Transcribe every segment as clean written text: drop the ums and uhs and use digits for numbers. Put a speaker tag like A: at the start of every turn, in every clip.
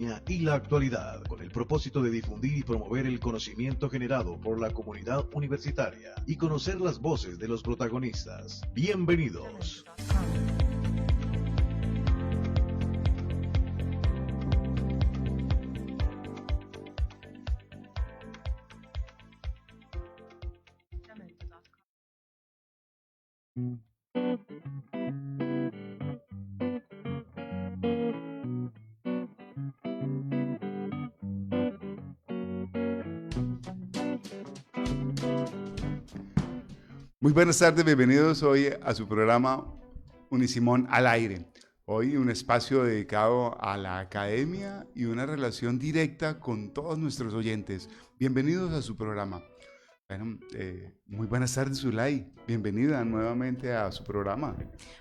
A: y la actualidad, con el propósito de difundir y promover el conocimiento generado por la comunidad universitaria y conocer las voces de los protagonistas. Bienvenidos.
B: Muy buenas tardes, bienvenidos hoy a su programa Unisimón al aire. Hoy un espacio dedicado a la academia y una relación directa con todos nuestros oyentes. Bienvenidos a su programa. Bueno, muy buenas tardes, Zulay. Bienvenida nuevamente a su programa.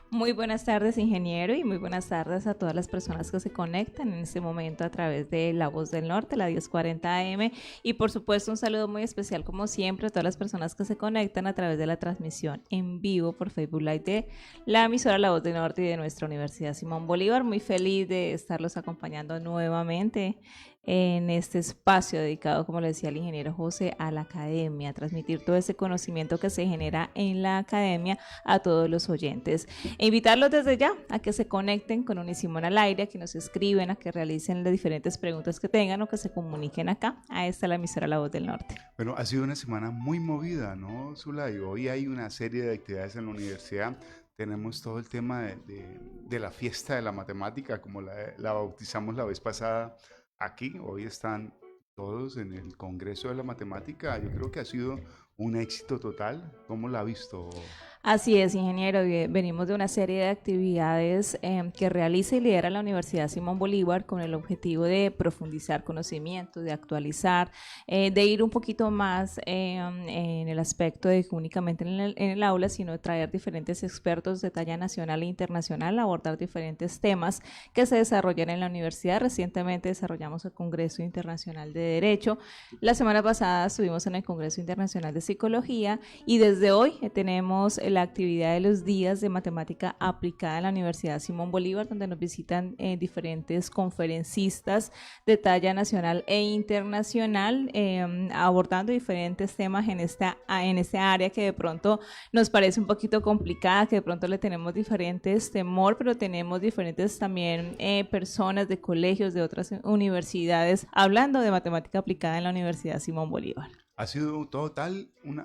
C: Muy buenas tardes, ingeniero, y muy buenas tardes a todas las personas que se conectan en este momento a través de La Voz del Norte, la 1040 AM, y por supuesto un saludo muy especial, como siempre, a todas las personas que se conectan a través de la transmisión en vivo por Facebook Live de la emisora La Voz del Norte y de nuestra Universidad Simón Bolívar. Muy feliz de estarlos acompañando nuevamente en este espacio dedicado, como le decía el ingeniero José, a la academia, a transmitir todo ese conocimiento que se genera en la academia a todos los oyentes. E invitarlos desde ya a que se conecten con Unisimón al aire, a que nos escriben, a que realicen las diferentes preguntas que tengan o que se comuniquen acá. A esta la emisora La Voz del Norte.
B: Bueno, ha sido una semana muy movida, ¿no, Zulay? Hoy hay una serie de actividades en la universidad. Tenemos todo el tema de la fiesta de la matemática, como la bautizamos la vez pasada aquí. Hoy están todos en el Congreso de la Matemática. Yo creo que ha sido un éxito total. ¿Cómo la ha visto?
C: Así es, ingeniero. Venimos de una serie de actividades que realiza y lidera la Universidad Simón Bolívar con el objetivo de profundizar conocimientos, de actualizar, de ir un poquito más en el aspecto de que únicamente en el aula, sino de traer diferentes expertos de talla nacional e internacional a abordar diferentes temas que se desarrollan en la universidad. Recientemente desarrollamos el Congreso Internacional de Derecho. La semana pasada estuvimos en el Congreso Internacional de Psicología y desde hoy tenemos la actividad de los días de matemática aplicada en la Universidad Simón Bolívar, donde nos visitan diferentes conferencistas de talla nacional e internacional, abordando diferentes temas en esta área que de pronto nos parece un poquito complicada, que de pronto le tenemos diferentes temor, pero tenemos diferentes también personas de colegios, de otras universidades, hablando de matemática aplicada en la Universidad Simón Bolívar.
B: Ha sido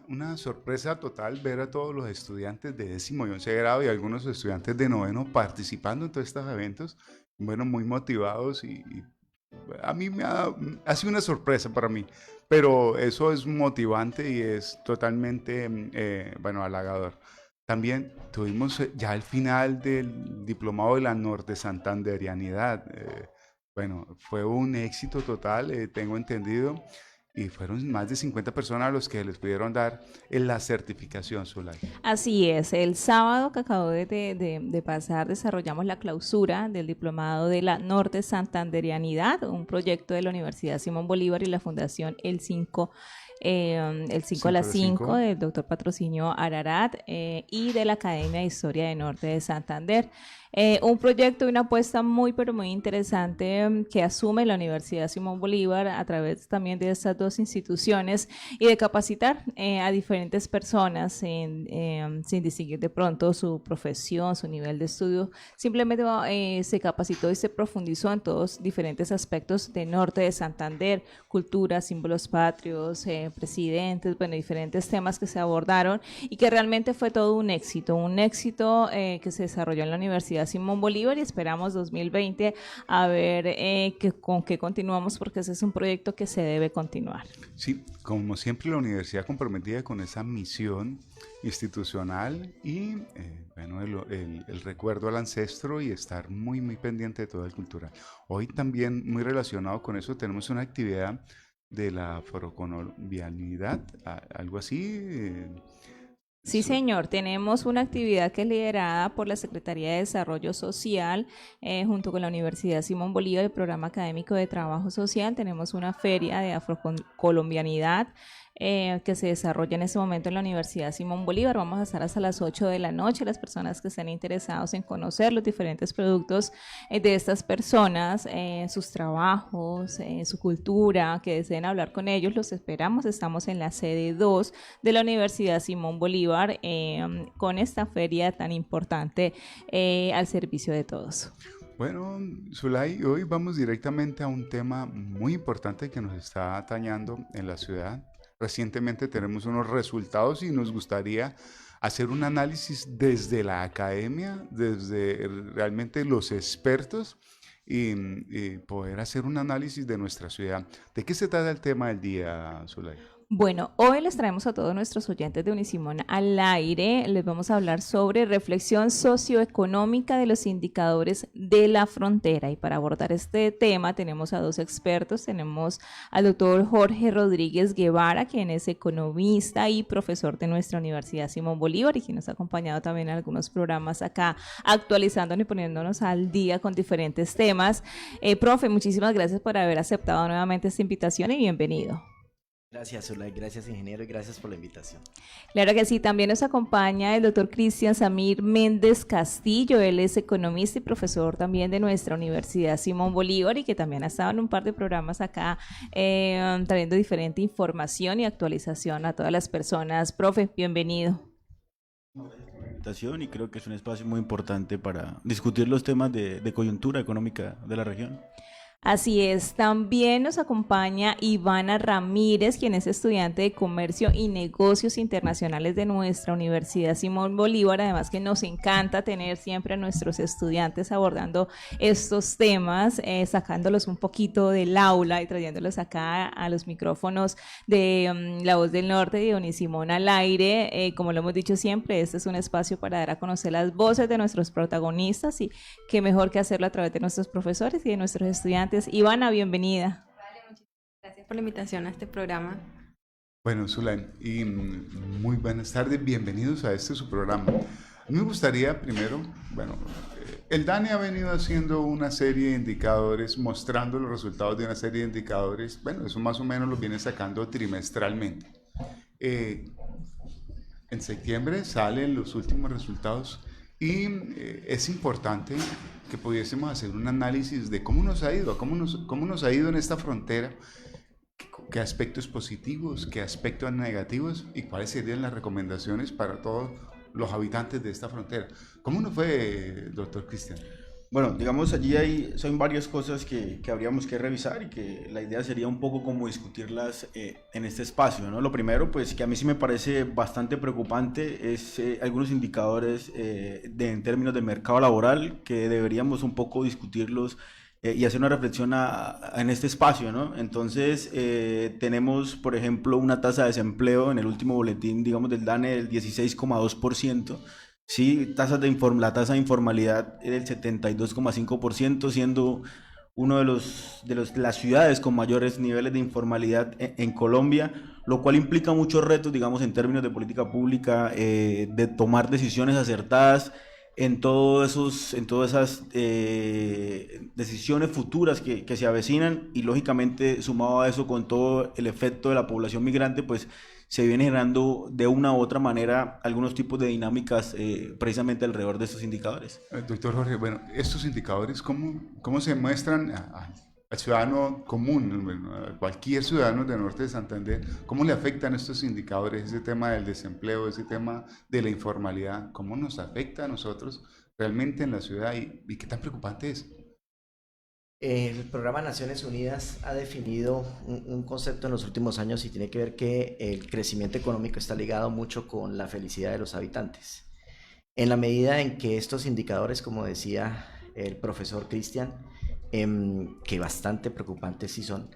B: una sorpresa total ver a todos los estudiantes de 10º y 11 grado y algunos estudiantes de 9º participando en todos estos eventos, bueno, muy motivados y a mí ha sido una sorpresa para mí, pero eso es motivante y es totalmente, bueno, halagador. También tuvimos ya el final del diplomado de la Norte Santanderianidad. Bueno, fue un éxito total, tengo entendido. Y fueron más de 50 personas a los que les pudieron dar la certificación, Zulay.
C: Así es, el sábado que acabo de pasar desarrollamos la clausura del diplomado de la Norte Santanderianidad, un proyecto de la Universidad Simón Bolívar y la Fundación el 5 a las 5 del doctor Patrocinio Ararat y de la Academia de Historia de Norte de Santander. Un proyecto y una apuesta muy pero muy interesante que asume la Universidad Simón Bolívar a través también de estas dos instituciones y de capacitar a diferentes personas sin distinguir de pronto su profesión, su nivel de estudio. Simplemente se capacitó y se profundizó en todos diferentes aspectos de Norte de Santander, cultura, símbolos patrios, presidentes, bueno, diferentes temas que se abordaron y que realmente fue todo un éxito que se desarrolló en la Universidad Simón Bolívar y esperamos 2020 a ver con qué continuamos, porque ese es un proyecto que se debe continuar.
B: Sí, como siempre la universidad comprometida con esa misión institucional y bueno, el recuerdo al ancestro y estar muy muy pendiente de toda la cultura. Hoy también muy relacionado con eso tenemos una actividad de la afrocolombianidad, algo así.
C: Sí, señor, tenemos una actividad que es liderada por la Secretaría de Desarrollo Social junto con la Universidad Simón Bolívar, el Programa Académico de Trabajo Social. Tenemos una feria de afrocolombianidad que se desarrolla en este momento en la Universidad Simón Bolívar. Vamos a estar hasta las 8 de la noche. Las personas que estén interesados en conocer los diferentes productos de estas personas, sus trabajos, su cultura, que deseen hablar con ellos, los esperamos. Estamos en la sede 2 de la Universidad Simón Bolívar con esta feria tan importante al servicio de todos.
B: Bueno, Zulay, hoy vamos directamente a un tema muy importante que nos está atañando en la ciudad. Recientemente tenemos unos resultados y nos gustaría hacer un análisis desde la academia, desde realmente los expertos y poder hacer un análisis de nuestra ciudad. ¿De qué se trata el tema del día, Zulay?
C: Bueno, hoy les traemos a todos nuestros oyentes de Unisimón al aire. Les vamos a hablar sobre reflexión socioeconómica de los indicadores de la frontera. Y para abordar este tema tenemos a dos expertos. Tenemos al doctor Jorge Rodríguez Guevara, quien es economista y profesor de nuestra Universidad Simón Bolívar y quien nos ha acompañado también en algunos programas acá, actualizándonos y poniéndonos al día con diferentes temas. Profe, muchísimas gracias por haber aceptado nuevamente esta invitación y bienvenido.
D: Gracias, Zulay, gracias, ingeniero, y gracias por la invitación.
C: Claro que sí, también nos acompaña el doctor Cristian Samir Méndez Castillo. Él es economista y profesor también de nuestra Universidad Simón Bolívar y que también ha estado en un par de programas acá trayendo diferente información y actualización a todas las personas. Profe, bienvenido.
E: Y creo que es un espacio muy importante para discutir los temas de coyuntura económica de la región.
C: Así es, también nos acompaña Ivana Ramírez, quien es estudiante de Comercio y Negocios Internacionales de nuestra Universidad Simón Bolívar, además que nos encanta tener siempre a nuestros estudiantes abordando estos temas, sacándolos un poquito del aula y trayéndolos acá a los micrófonos de La Voz del Norte y de Unisimón al aire. Como lo hemos dicho siempre, este es un espacio para dar a conocer las voces de nuestros protagonistas y qué mejor que hacerlo a través de nuestros profesores y de nuestros estudiantes. Ivana, bienvenida.
F: Vale, muchas gracias por la invitación a este programa.
B: Bueno, Zulay, y muy buenas tardes, bienvenidos a este su programa. A mí me gustaría primero, el DANE ha venido haciendo una serie de indicadores, mostrando los resultados de una serie de indicadores, eso más o menos lo viene sacando trimestralmente. En septiembre salen los últimos resultados y es importante que pudiésemos hacer un análisis de cómo nos ha ido, cómo nos ha ido en esta frontera, qué aspectos positivos, qué aspectos negativos y cuáles serían las recomendaciones para todos los habitantes de esta frontera. ¿Cómo nos fue, doctor Cristian?
E: Bueno, digamos, allí son varias cosas que habríamos que revisar y que la idea sería un poco como discutirlas en este espacio, ¿no? Lo primero, pues, que a mí sí me parece bastante preocupante es algunos indicadores en términos de mercado laboral que deberíamos un poco discutirlos y hacer una reflexión en este espacio, ¿no? Entonces, tenemos, por ejemplo, una tasa de desempleo en el último boletín, digamos, del DANE del 16,2%. Sí, la tasa de informalidad es del 72,5%, siendo uno de las ciudades con mayores niveles de informalidad en Colombia, lo cual implica muchos retos, digamos, en términos de política pública, de tomar decisiones acertadas en todas esas decisiones futuras que se avecinan y lógicamente sumado a eso con todo el efecto de la población migrante, pues se viene generando de una u otra manera algunos tipos de dinámicas precisamente alrededor de estos indicadores.
B: Doctor Jorge, estos indicadores, ¿cómo se muestran al ciudadano común, a cualquier ciudadano del norte de Santander? ¿Cómo le afectan estos indicadores, ese tema del desempleo, ese tema de la informalidad? ¿Cómo nos afecta a nosotros realmente en la ciudad y qué tan preocupante es?
D: El programa Naciones Unidas ha definido un concepto en los últimos años y tiene que ver que el crecimiento económico está ligado mucho con la felicidad de los habitantes. En la medida en que estos indicadores, como decía el profesor Cristian, que bastante preocupantes sí son,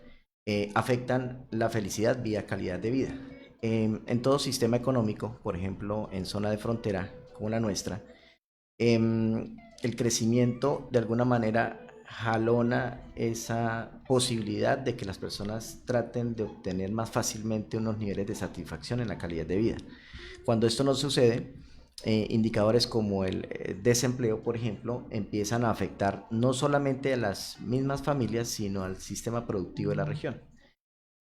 D: afectan la felicidad vía calidad de vida. En todo sistema económico, por ejemplo, en zona de frontera como la nuestra, el crecimiento de alguna manera jalona esa posibilidad de que las personas traten de obtener más fácilmente unos niveles de satisfacción en la calidad de vida. Cuando esto no sucede, indicadores como el desempleo, por ejemplo, empiezan a afectar no solamente a las mismas familias, sino al sistema productivo de la región.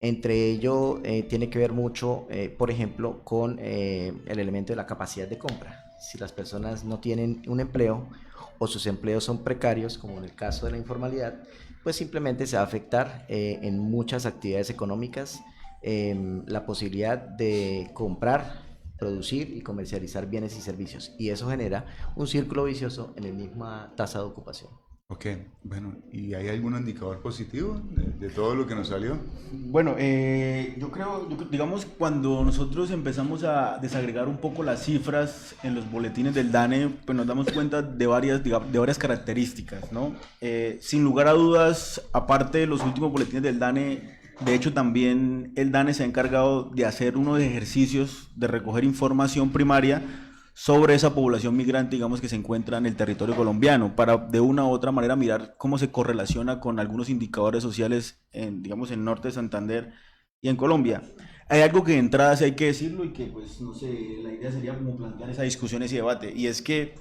D: Entre ello tiene que ver mucho, por ejemplo, con el elemento de la capacidad de compra. Si las personas no tienen un empleo o sus empleos son precarios, como en el caso de la informalidad, pues simplemente se va a afectar en muchas actividades económicas la posibilidad de comprar, producir y comercializar bienes y servicios. Y eso genera un círculo vicioso en la misma tasa de ocupación.
B: Ok, bueno, ¿y hay algún indicador positivo de todo lo que nos salió?
E: Bueno, digamos, cuando nosotros empezamos a desagregar un poco las cifras en los boletines del DANE, pues nos damos cuenta de varias características, ¿no? Sin lugar a dudas, aparte de los últimos boletines del DANE, de hecho también el DANE se ha encargado de hacer unos ejercicios de recoger información primaria sobre esa población migrante, digamos, que se encuentra en el territorio colombiano, para de una u otra manera mirar cómo se correlaciona con algunos indicadores sociales en, digamos, en Norte de Santander y en Colombia. Hay algo que de entrada sí hay que decirlo y que, pues, no sé, la idea sería como plantear esa discusión, ese debate, y es que,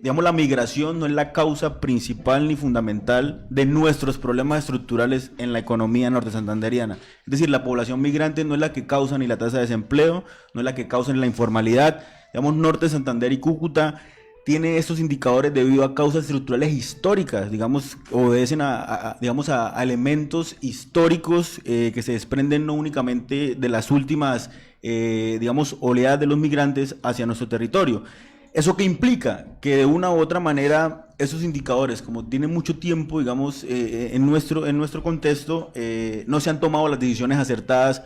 E: digamos, la migración no es la causa principal ni fundamental de nuestros problemas estructurales en la economía norte santanderiana. Es decir, la población migrante no es la que causa ni la tasa de desempleo, no es la que causa ni la informalidad. Digamos, Norte, Santander y Cúcuta tiene estos indicadores debido a causas estructurales históricas, digamos, obedecen digamos, a elementos históricos que se desprenden no únicamente de las últimas, digamos, oleadas de los migrantes hacia nuestro territorio. ¿Eso qué implica? Que de una u otra manera esos indicadores, como tienen mucho tiempo, digamos, en nuestro contexto, no se han tomado las decisiones acertadas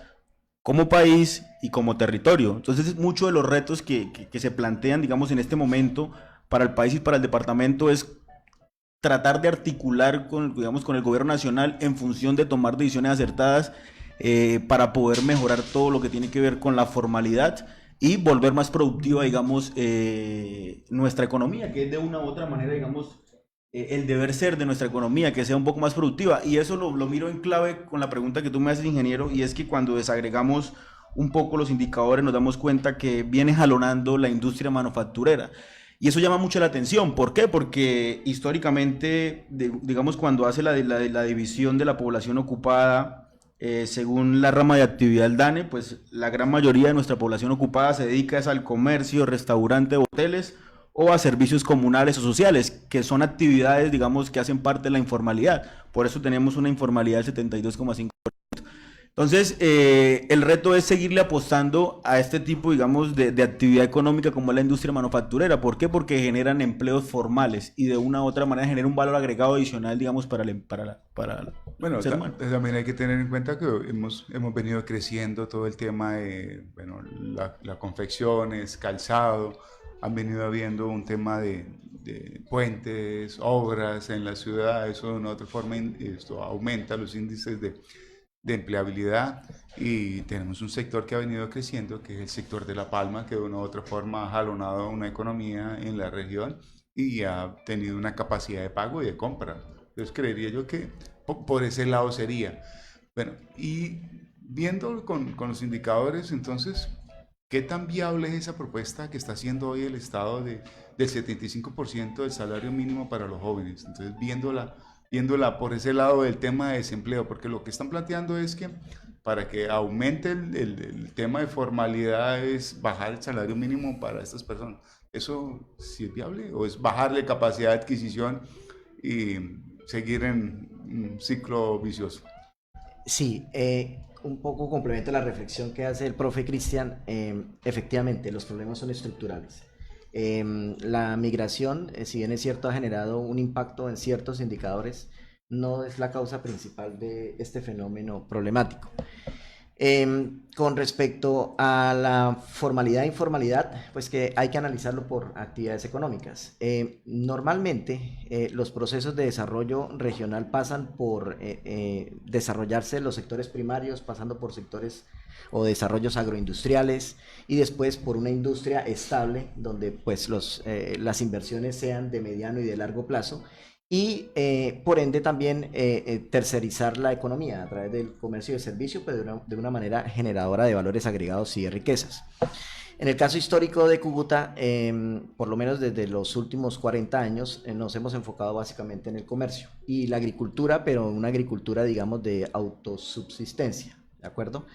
E: como país y como territorio. Entonces, muchos de los retos que se plantean, digamos, en este momento para el país y para el departamento es tratar de articular digamos, con el gobierno nacional en función de tomar decisiones acertadas para poder mejorar todo lo que tiene que ver con la formalidad y volver más productiva, digamos, nuestra economía, que es de una u otra manera, digamos, el deber ser de nuestra economía, que sea un poco más productiva. Y eso lo miro en clave con la pregunta que tú me haces, ingeniero, y es que cuando desagregamos un poco los indicadores nos damos cuenta que viene jalonando la industria manufacturera. Y eso llama mucho la atención. ¿Por qué? Porque históricamente, digamos, cuando hace la división de la población ocupada, según la rama de actividad del DANE, pues la gran mayoría de nuestra población ocupada se dedica al comercio, restaurante, hoteles o a servicios comunales o sociales, que son actividades, digamos, que hacen parte de la informalidad. Por eso tenemos una informalidad del 72,5%. Entonces, el reto es seguirle apostando a este tipo, digamos, de actividad económica como es la industria manufacturera. ¿Por qué? Porque generan empleos formales y de una u otra manera generan un valor agregado adicional, digamos, para el
B: Bueno,
E: ser humano.
B: también hay que tener en cuenta que hemos venido creciendo todo el tema de, bueno, la confecciones, calzado, han venido habiendo un tema de puentes, obras en la ciudad, eso de una u otra forma esto aumenta los índices de empleabilidad y tenemos un sector que ha venido creciendo, que es el sector de La Palma, que de una u otra forma ha jalonado una economía en la región y ha tenido una capacidad de pago y de compra. Entonces creería yo que por ese lado sería. Bueno, y viendo con los indicadores, entonces, ¿qué tan viable es esa propuesta que está haciendo hoy el Estado del 75% del salario mínimo para los jóvenes? Entonces, viéndola por ese lado del tema de desempleo, porque lo que están planteando es que para que aumente el tema de formalidad es bajar el salario mínimo para estas personas. ¿Eso sí es viable o es bajarle capacidad de adquisición y seguir en un ciclo vicioso?
D: Sí, un poco complemento la reflexión que hace el profe Cristian. Efectivamente, los problemas son estructurales. La migración, si bien es cierto, ha generado un impacto en ciertos indicadores, no es la causa principal de este fenómeno problemático. Con respecto a la formalidad e informalidad, pues que hay que analizarlo por actividades económicas. Normalmente los procesos de desarrollo regional pasan por desarrollarse los sectores primarios, pasando por sectores o desarrollos agroindustriales y después por una industria estable donde pues las inversiones sean de mediano y de largo plazo. Y por ende también tercerizar la economía a través del comercio y de servicio, pero de una manera generadora de valores agregados y de riquezas. En el caso histórico de Cúcuta, por lo menos desde los últimos 40 años, nos hemos enfocado básicamente en el comercio y la agricultura, pero una agricultura, digamos, de autosubsistencia, ¿de acuerdo?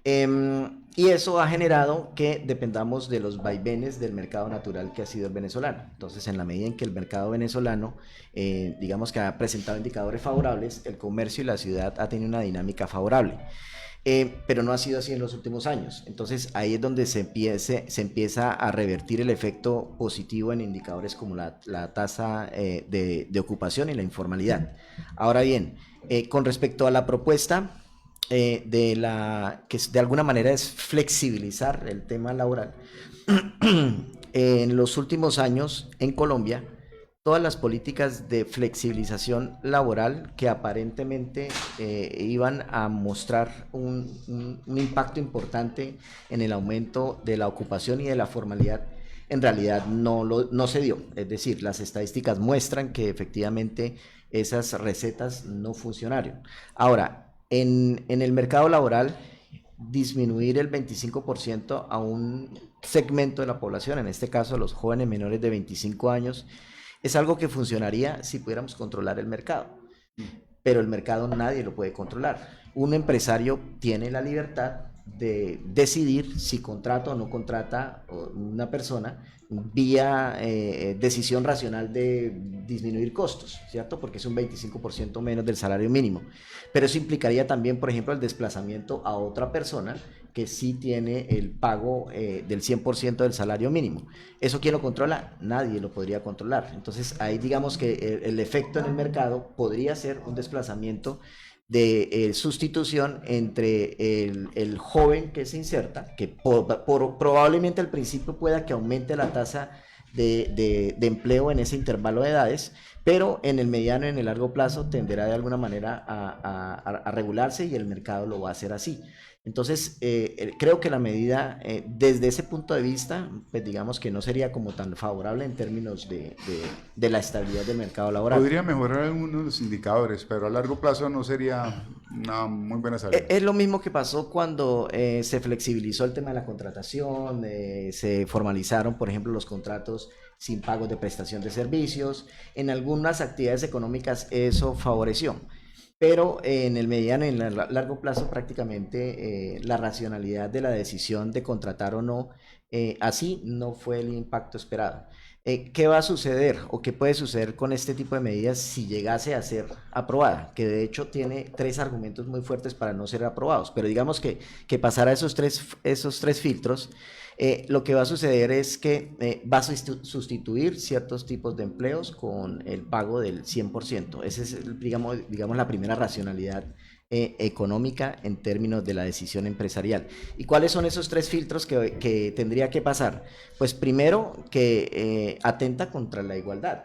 D: Y eso ha generado que dependamos de los vaivenes del mercado natural que ha sido el venezolano. Entonces, en la medida en que el mercado venezolano, digamos que ha presentado indicadores favorables, el comercio y la ciudad ha tenido una dinámica favorable. Pero no ha sido así en los últimos años. Entonces ahí es donde se empieza a revertir el efecto positivo en indicadores como la tasa de ocupación y la informalidad. Ahora bien, con respecto a la propuesta que de alguna manera es flexibilizar el tema laboral, en los últimos años en Colombia, todas las políticas de flexibilización laboral que aparentemente iban a mostrar un impacto importante en el aumento de la ocupación y de la formalidad, en realidad no se dio. Es decir, las estadísticas muestran que efectivamente esas recetas no funcionaron. Ahora, en el mercado laboral, disminuir el 25% a un segmento de la población, en este caso los jóvenes menores de 25 años, es algo que funcionaría si pudiéramos controlar el mercado, pero el mercado nadie lo puede controlar. Un empresario tiene la libertad de decidir si contrata o no contrata una persona vía decisión racional de disminuir costos, ¿cierto? Porque es un 25% menos del salario mínimo. Pero eso implicaría también, por ejemplo, el desplazamiento a otra persona que sí tiene el pago del 100% del salario mínimo. ¿Eso quién lo controla? Nadie lo podría controlar. Entonces ahí digamos que el efecto en el mercado podría ser un desplazamiento de sustitución entre el joven que se inserta, que probablemente al principio pueda que aumente la tasa de empleo en ese intervalo de edades, pero en el mediano y en el largo plazo tenderá de alguna manera a regularse y el mercado lo va a hacer así. Entonces, creo que la medida, desde ese punto de vista, pues digamos que no sería como tan favorable en términos de la estabilidad del mercado laboral.
B: Podría mejorar algunos de los indicadores, pero a largo plazo no sería una muy buena salida.
D: Es lo mismo que pasó cuando se flexibilizó el tema de la contratación, se formalizaron, por ejemplo, los contratos sin pagos de prestación de servicios. En algunas actividades económicas eso favoreció. Pero en el mediano y en el largo plazo prácticamente la racionalidad de la decisión de contratar o no, así no fue el impacto esperado. ¿Qué va a suceder o qué puede suceder con este tipo de medidas si llegase a ser aprobada? Que de hecho tiene 3 argumentos muy fuertes para no ser aprobados, pero digamos que pasara esos tres filtros. Lo que va a suceder es que va a sustituir ciertos tipos de empleos con el pago del 100%. Esa es, digamos, la primera racionalidad económica en términos de la decisión empresarial. ¿Y cuáles son esos 3 filtros que tendría que pasar? Pues primero, que atenta contra la igualdad,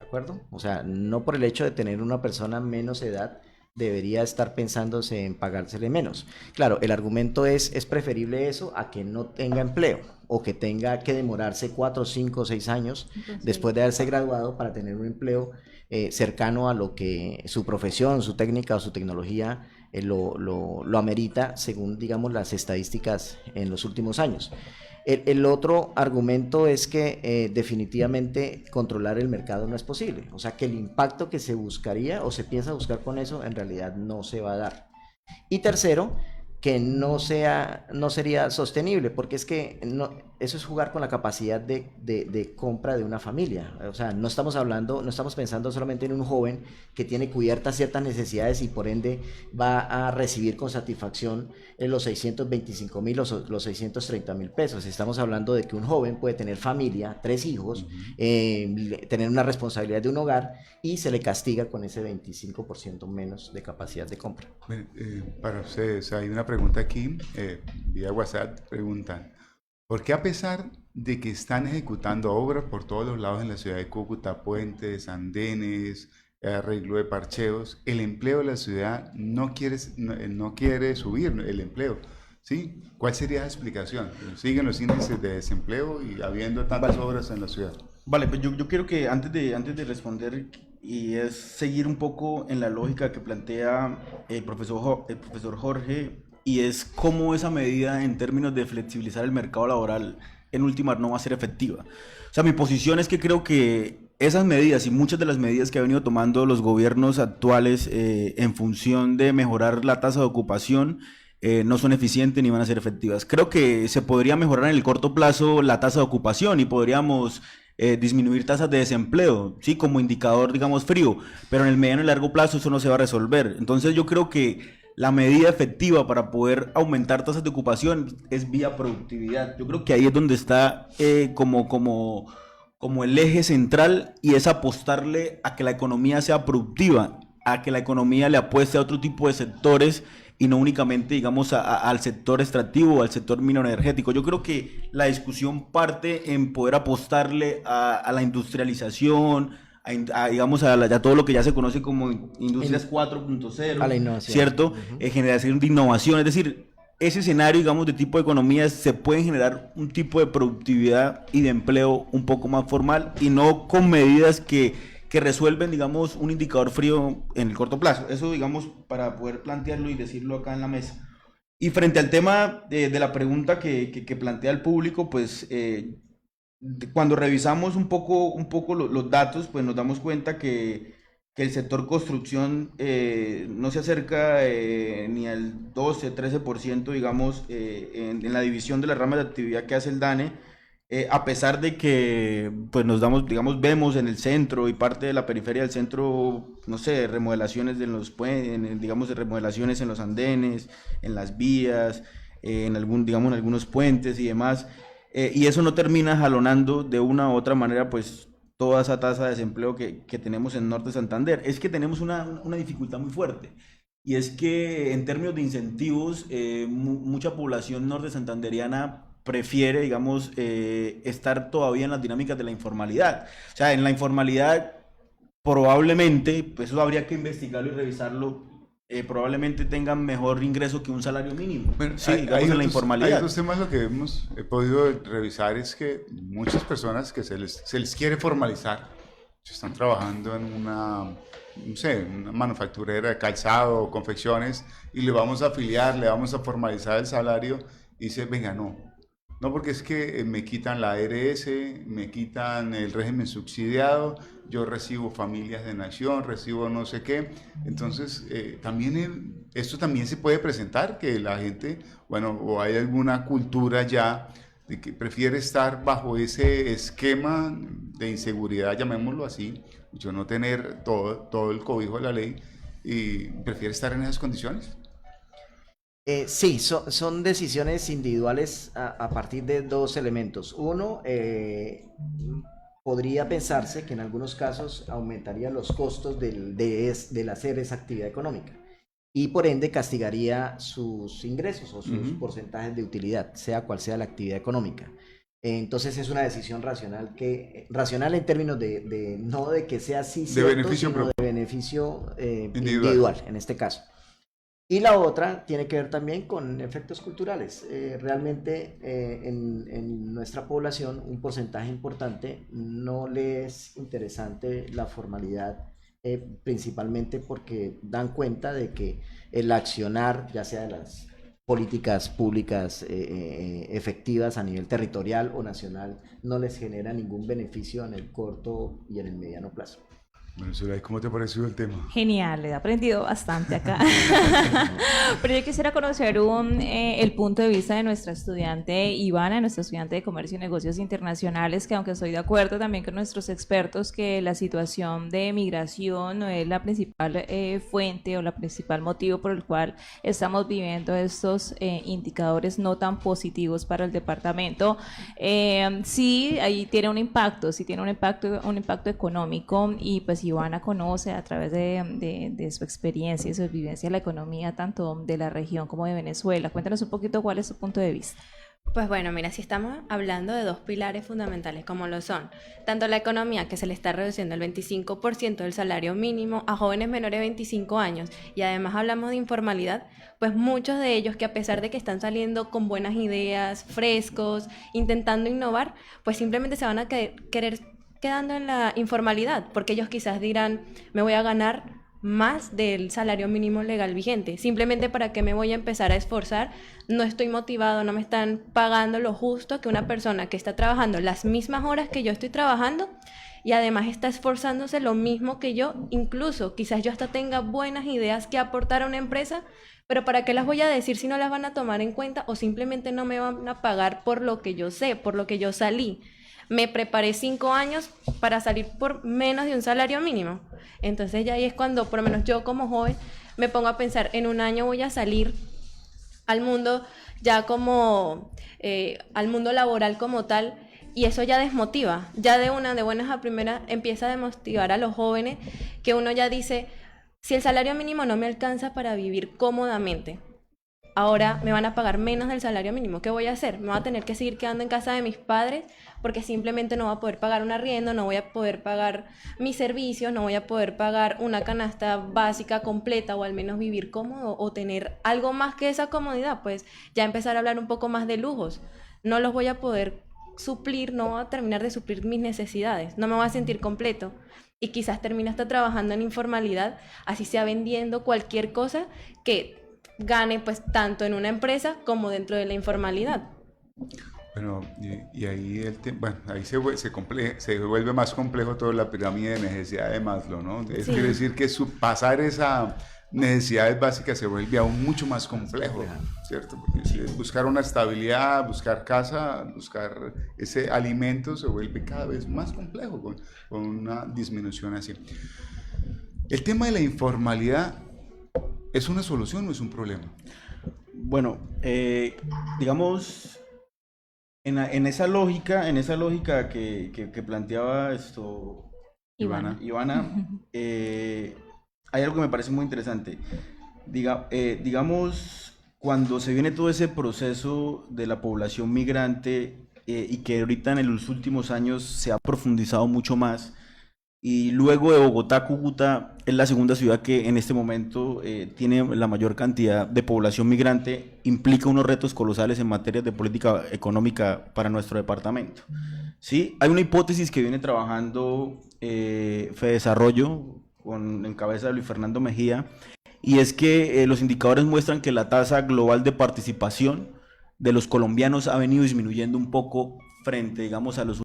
D: ¿de acuerdo? O sea, no por el hecho de tener una persona menos edad debería estar pensándose en pagársele menos. Claro, el argumento es preferible eso a que no tenga empleo o que tenga que demorarse 4, 5, 6 años después de haberse graduado para tener un empleo cercano a lo que su profesión, su técnica o su tecnología lo amerita según, digamos, las estadísticas en los últimos años. El otro argumento es que definitivamente controlar el mercado no es posible, o sea que el impacto que se buscaría o se piensa buscar con eso en realidad no se va a dar. Y tercero, que no sería sostenible, porque es que eso es jugar con la capacidad de compra de una familia. O sea, no estamos pensando solamente en un joven que tiene cubiertas ciertas necesidades y por ende va a recibir con satisfacción los 625,000 o los 630,000 pesos. Estamos hablando de que un joven puede tener familia, 3 hijos, tener una responsabilidad de un hogar y se le castiga con ese 25% menos de capacidad de compra.
B: Para ustedes, hay una pregunta aquí, vía WhatsApp, preguntan, ¿por qué a pesar de que están ejecutando obras por todos los lados en la ciudad de Cúcuta, puentes, andenes, arreglo de parcheos, el empleo de la ciudad no quiere subir el empleo? ¿Sí? ¿Cuál sería la explicación? ¿Siguen los índices de desempleo y habiendo tantas obras en la ciudad?
E: Vale, pues yo quiero que antes de responder, y es seguir un poco en la lógica que plantea el profesor Jorge y es cómo esa medida en términos de flexibilizar el mercado laboral en última no va a ser efectiva. O sea, mi posición es que creo que esas medidas y muchas de las medidas que han venido tomando los gobiernos actuales en función de mejorar la tasa de ocupación no son eficientes ni van a ser efectivas. Creo que se podría mejorar en el corto plazo la tasa de ocupación y podríamos disminuir tasas de desempleo, ¿sí? Como indicador, digamos, frío, pero en el mediano y largo plazo eso no se va a resolver. Entonces yo creo que la medida efectiva para poder aumentar tasas de ocupación es vía productividad. Yo creo que ahí es donde está como el eje central, y es apostarle a que la economía sea productiva, a que la economía le apueste a otro tipo de sectores y no únicamente, digamos, al sector extractivo o al sector minero energético. Yo creo que la discusión parte en poder apostarle a la industrialización, digamos, a todo lo que ya se conoce como Industrias 4.0,
D: a la innovación,
E: ¿cierto? Generación de innovación, es decir, ese escenario, digamos, de tipo de economía, se puede generar un tipo de productividad y de empleo un poco más formal y no con medidas que resuelven, digamos, un indicador frío en el corto plazo. Eso, digamos, para poder plantearlo y decirlo acá en la mesa. Y frente al tema de la pregunta que plantea el público, pues cuando revisamos un poco los datos, pues nos damos cuenta que el sector construcción no se acerca ni al 12-13%, digamos, en la división de las ramas de actividad que hace el DANE, a pesar de que pues nos damos, digamos, vemos en el centro y parte de la periferia del centro, no sé, remodelaciones de los puentes, digamos, remodelaciones en los andenes, en las vías, digamos, en algunos puentes y demás, y eso no termina jalonando de una u otra manera, pues, toda esa tasa de desempleo que tenemos en Norte Santander. Es que tenemos una dificultad muy fuerte, y es que en términos de incentivos, mucha población norte santanderiana prefiere, digamos, estar todavía en las dinámicas de la informalidad. O sea, en la informalidad probablemente, pues eso habría que investigarlo y revisarlo, probablemente tengan mejor ingreso que un salario mínimo.
B: Bueno,
E: sí, digamos, en la informalidad.
B: Hay otros temas. Lo que hemos podido revisar es que muchas personas que se les quiere formalizar, están trabajando en una, no sé, una manufacturera de calzado o confecciones, y le vamos a afiliar, le vamos a formalizar el salario, y dice, venga, no, porque es que me quitan la ARS, me quitan el régimen subsidiado, yo recibo familias de nación, recibo no sé qué. Entonces, esto también se puede presentar, que la gente, bueno, o hay alguna cultura ya de que prefiere estar bajo ese esquema de inseguridad, llamémoslo así, yo no tener todo el cobijo de la ley, y prefiere estar en esas condiciones.
D: Sí, son decisiones individuales a partir de dos elementos. Uno, podría pensarse que en algunos casos aumentaría los costos del hacer esa actividad económica, y por ende castigaría sus ingresos o sus porcentajes de utilidad, sea cual sea la actividad económica. Entonces es una decisión racional en términos de no de que sea así cierto,
B: de beneficio,
D: sino de beneficio individual en este caso. Y la otra tiene que ver también con efectos culturales. Realmente en nuestra población un porcentaje importante no le es interesante la formalidad, principalmente porque dan cuenta de que el accionar, ya sea de las políticas públicas efectivas a nivel territorial o nacional, no les genera ningún beneficio en el corto y en el mediano plazo.
B: Bueno, Zulay, ¿cómo te pareció el tema?
C: Genial, he aprendido bastante acá. Pero yo quisiera conocer el punto de vista de nuestra estudiante Ivana, nuestra estudiante de Comercio y Negocios Internacionales, que aunque estoy de acuerdo también con nuestros expertos que la situación de migración no es la principal fuente o la principal motivo por el cual estamos viviendo estos indicadores no tan positivos para el departamento, sí, ahí tiene un impacto, un impacto económico, y pues Ivana conoce a través de su experiencia y su vivencia la economía tanto de la región como de Venezuela. Cuéntanos un poquito cuál es su punto de vista.
F: Pues bueno, mira, si estamos hablando de dos pilares fundamentales como lo son, tanto la economía, que se le está reduciendo el 25% del salario mínimo a jóvenes menores de 25 años, y además hablamos de informalidad, pues muchos de ellos que a pesar de que están saliendo con buenas ideas, frescos, intentando innovar, pues simplemente se van a querer quedando en la informalidad, porque ellos quizás dirán, me voy a ganar más del salario mínimo legal vigente. Simplemente para qué me voy a empezar a esforzar, no estoy motivado, no me están pagando lo justo que una persona que está trabajando las mismas horas que yo estoy trabajando y además está esforzándose lo mismo que yo, incluso quizás yo hasta tenga buenas ideas que aportar a una empresa, pero ¿para qué las voy a decir si no las van a tomar en cuenta o simplemente no me van a pagar por lo que yo sé, por lo que yo salí? Me preparé 5 años para salir por menos de un salario mínimo. Entonces ya ahí es cuando, por lo menos yo como joven, me pongo a pensar, en un año voy a salir al mundo ya como, al mundo laboral como tal, y eso ya desmotiva. Ya de buenas a primeras, empieza a desmotivar a los jóvenes, que uno ya dice, si el salario mínimo no me alcanza para vivir cómodamente, ahora me van a pagar menos del salario mínimo. ¿Qué voy a hacer? Me voy a tener que seguir quedando en casa de mis padres porque simplemente no voy a poder pagar un arriendo, no voy a poder pagar mis servicios, no voy a poder pagar una canasta básica completa o al menos vivir cómodo o tener algo más que esa comodidad. Pues ya empezar a hablar un poco más de lujos. No los voy a poder suplir, no voy a terminar de suplir mis necesidades, no me voy a sentir completo. Y quizás termine hasta trabajando en informalidad, así sea vendiendo cualquier cosa que gane pues tanto en una empresa como dentro de la informalidad.
B: Bueno, y ahí, ahí se vuelve más complejo toda la pirámide de necesidad de Maslow, ¿no? Es
F: Sí.
B: quiere decir que pasar esa necesidades básicas se vuelve aún mucho más complejo, ¿cierto? Porque si es buscar una estabilidad, buscar casa, buscar ese alimento se vuelve cada vez más complejo con una disminución así. El tema de la informalidad, ¿es una solución o es un problema?
E: Bueno, digamos, en esa lógica que planteaba esto
C: Ivana.
E: Ivana, hay algo que me parece muy interesante. Digamos, cuando se viene todo ese proceso de la población migrante y que ahorita en los últimos años se ha profundizado mucho más, y luego de Bogotá, Cúcuta es la segunda ciudad que en este momento tiene la mayor cantidad de población migrante, implica unos retos colosales en materia de política económica para nuestro departamento. ¿Sí? Hay una hipótesis que viene trabajando Fedesarrollo en cabeza de Luis Fernando Mejía, y es que los indicadores muestran que la tasa global de participación de los colombianos ha venido disminuyendo un poco frente, digamos, a los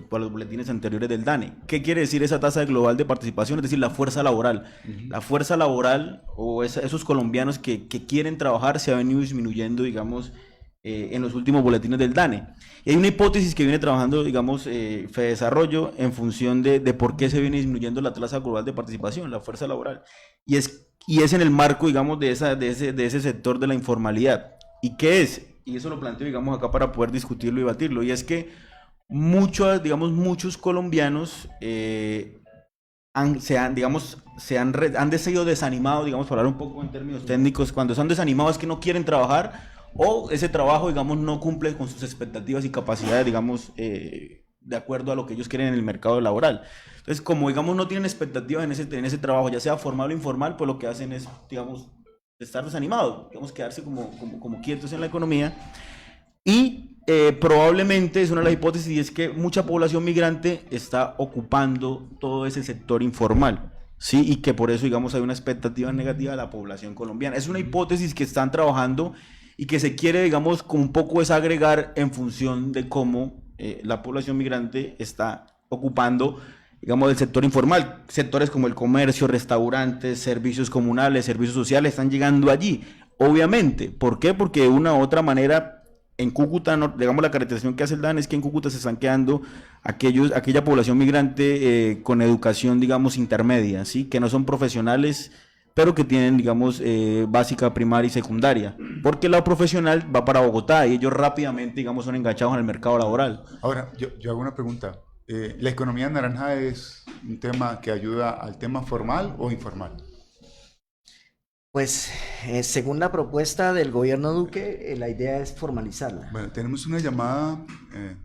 E: boletines anteriores del DANE. ¿Qué quiere decir esa tasa global de participación? Es decir, la fuerza laboral. La fuerza laboral o esos colombianos que quieren trabajar se ha venido disminuyendo, digamos, en los últimos boletines del DANE. Y hay una hipótesis que viene trabajando, digamos, Fedesarrollo en función de por qué se viene disminuyendo la tasa global de participación, la fuerza laboral. Y es en el marco, digamos, de ese sector de la informalidad. ¿Y qué es? Y eso lo planteo, digamos, acá para poder discutirlo y debatirlo. Y es que muchos colombianos han sido desanimados, digamos, para hablar un poco en términos técnicos. Cuando son desanimados es que no quieren trabajar o ese trabajo, digamos, no cumple con sus expectativas y capacidades, digamos, de acuerdo a lo que ellos quieren en el mercado laboral. Entonces, como, digamos, no tienen expectativas en ese trabajo, ya sea formal o informal, pues lo que hacen es, digamos, estar desanimados, digamos, quedarse como quietos en la economía. Y probablemente es una de las hipótesis, y es que mucha población migrante está ocupando todo ese sector informal, ¿sí? Y que por eso, digamos, hay una expectativa negativa de la población colombiana. Es una hipótesis que están trabajando y que se quiere, digamos, con un poco desagregar en función de cómo la población migrante está ocupando, digamos, del sector informal. Sectores como el comercio, restaurantes, servicios comunales, servicios sociales están llegando allí, obviamente. ¿Por qué? Porque de una u otra manera en Cúcuta, digamos, la caracterización que hace el DANE es que en Cúcuta se están quedando aquella población migrante con educación, digamos, intermedia, ¿sí? Que no son profesionales, pero que tienen, digamos, básica, primaria y secundaria, porque la profesional va para Bogotá y ellos rápidamente, digamos, son enganchados en el mercado laboral.
B: Ahora, yo hago una pregunta. ¿La economía naranja es un tema que ayuda al tema formal o informal?
D: Pues según la propuesta del gobierno Duque, la idea es formalizarla.
B: Bueno, tenemos una llamada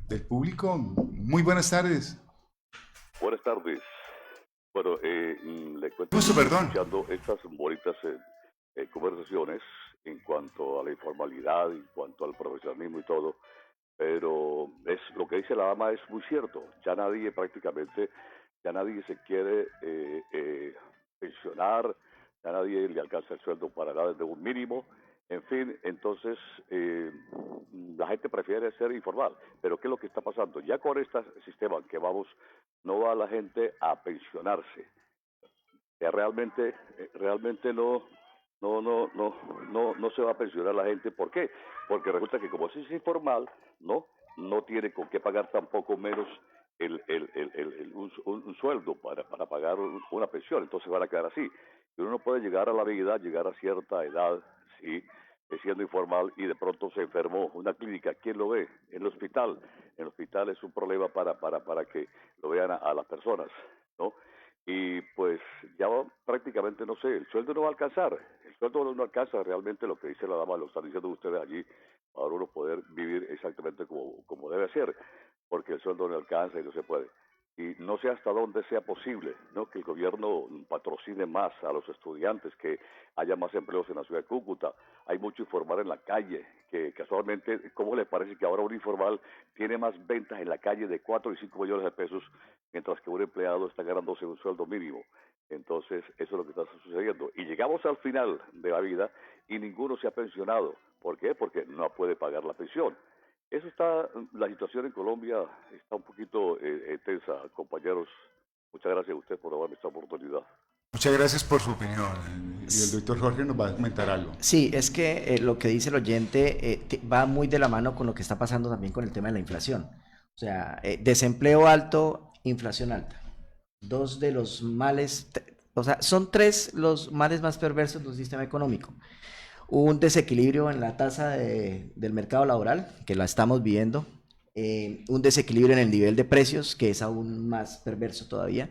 B: del público. Muy buenas tardes.
G: Buenas tardes. Bueno, le cuento
B: Gusto, perdón.
G: escuchando estas bonitas conversaciones en cuanto a la informalidad, en cuanto al profesionalismo y todo, pero es lo que dice la dama es muy cierto. Ya nadie se quiere pensionar, a nadie le alcanza el sueldo para nada de un mínimo, en fin, entonces la gente prefiere ser informal. Pero ¿qué es lo que está pasando? Ya con este sistema que vamos, no va la gente a pensionarse. Realmente no se va a pensionar la gente. ¿Por qué? Porque resulta que como es informal, no tiene con qué pagar tampoco menos un sueldo para pagar una pensión. Entonces van a quedar así. Y uno no puede llegar a la vida, llegar a cierta edad, sí, siendo informal, y de pronto se enfermó. Una clínica, ¿quién lo ve? En el hospital. En el hospital es un problema para que lo vean a las personas, ¿no? Y pues ya prácticamente, no sé, el sueldo no va a alcanzar. El sueldo no alcanza realmente, lo que dice la dama, lo están diciendo ustedes allí, para uno poder vivir exactamente como debe ser, porque el sueldo no alcanza y no se puede. Y no sé hasta dónde sea posible, ¿no?, que el gobierno patrocine más a los estudiantes, que haya más empleos en la ciudad de Cúcuta. Hay mucho informal en la calle, que casualmente, ¿cómo les parece que ahora un informal tiene más ventas en la calle de 4 y 5 millones de pesos, mientras que un empleado está ganándose un sueldo mínimo? Entonces, eso es lo que está sucediendo. Y llegamos al final de la vida y ninguno se ha pensionado. ¿Por qué? Porque no puede pagar la pensión. Eso está, la situación en Colombia está un poquito tensa, compañeros. Muchas gracias a usted por darme esta oportunidad.
B: Muchas gracias por su opinión. Y el doctor Jorge nos va a comentar algo.
D: Sí, es que lo que dice el oyente va muy de la mano con lo que está pasando también con el tema de la inflación. O sea, desempleo alto, inflación alta. Dos de los males, o sea, son tres los males más perversos de un sistema económico. Un desequilibrio en la tasa del mercado laboral, que la estamos viendo, un desequilibrio en el nivel de precios, que es aún más perverso todavía,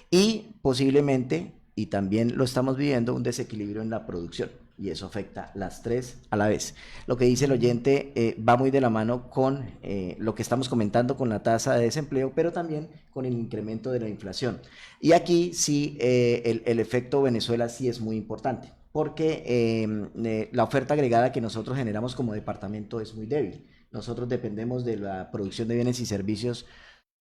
D: y posiblemente, y también lo estamos viviendo, un desequilibrio en la producción, y eso afecta las tres a la vez. Lo que dice el oyente va muy de la mano con lo que estamos comentando con la tasa de desempleo, pero también con el incremento de la inflación. Y aquí sí, el efecto Venezuela sí es muy importante, porque la oferta agregada que nosotros generamos como departamento es muy débil. Nosotros dependemos de la producción de bienes y servicios